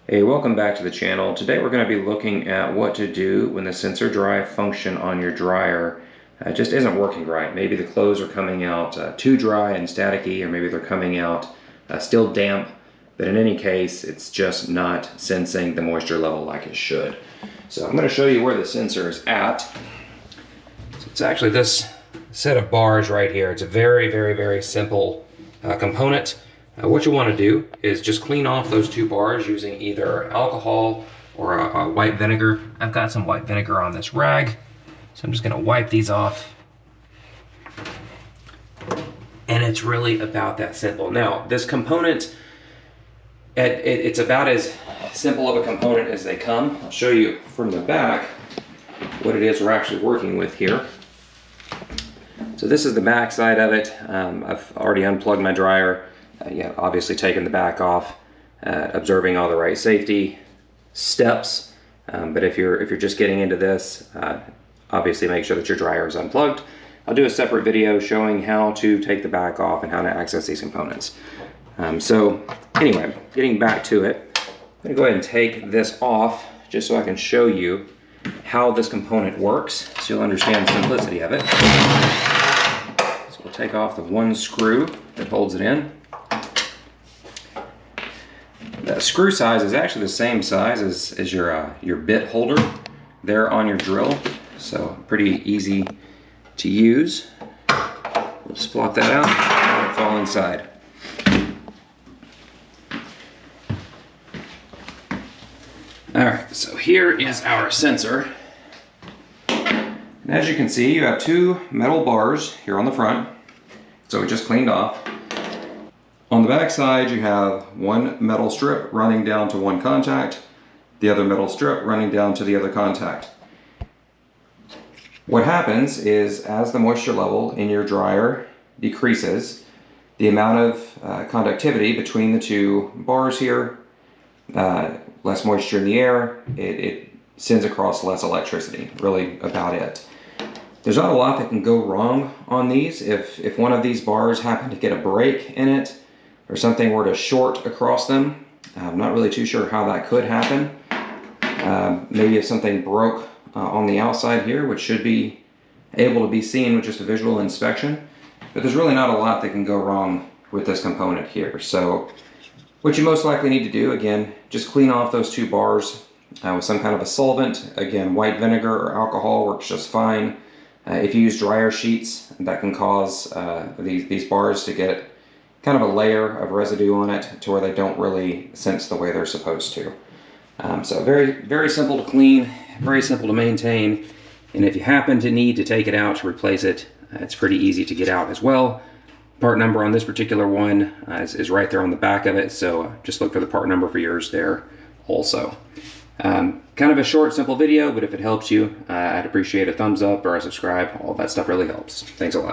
Hey, welcome back to the channel. Today we're going to be looking at what to do when the sensor drive function on your dryer just isn't working right. Maybe the clothes are coming out too dry and staticky, or maybe they're coming out still damp, but in any case it's just not sensing the moisture level like it should. So I'm going to show you where the sensor is at. So it's actually this set of bars right here. It's a very simple component. What you want to do is just clean off those two bars using either alcohol or a white vinegar. I've got some white vinegar on this rag, so I'm just going to wipe these off. And it's really about that simple. Now, this component, it's about as simple of a component as they come. I'll show you from the back what it is we're actually working with here. So this is the back side of it. I've already unplugged my dryer. Obviously taking the back off, observing all the right safety steps. But if you're just getting into this, obviously make sure that your dryer is unplugged. I'll do a separate video showing how to take the back off and how to access these components. So anyway, getting back to it, I'm going to go ahead and take this off just so I can show you how this component works, so you'll understand the simplicity of it. So we'll take off the one screw that holds it in. The screw size is actually the same size as your bit holder there on your drill, so pretty easy to use. We'll just flop that out and it'll fall inside. Alright, so here is our sensor. And as you can see, you have two metal bars here on the front, so we just cleaned off. On the back side, you have one metal strip running down to one contact, the other metal strip running down to the other contact. What happens is, as the moisture level in your dryer decreases, the amount of conductivity between the two bars here, less moisture in the air, it sends across less electricity, really about it. There's not a lot that can go wrong on these. If one of these bars happen to get a break in it, or something were to short across them, I'm not really too sure how that could happen. Maybe if something broke on the outside here, which should be able to be seen with just a visual inspection, but there's really not a lot that can go wrong with this component here. So what you most likely need to do, again, just clean off those two bars with some kind of a solvent. Again, white vinegar or alcohol works just fine. If you use dryer sheets, that can cause these bars to get kind of a layer of residue on it to where they don't really sense the way they're supposed to. So very simple to clean, very simple to maintain, and if you happen to need to take it out to replace it, it's pretty easy to get out as well. Part number on this particular one is right there on the back of it, so just look for the part number for yours there also. Kind of a short, simple video, but if it helps you, I'd appreciate a thumbs up or a subscribe. All that stuff really helps. Thanks a lot.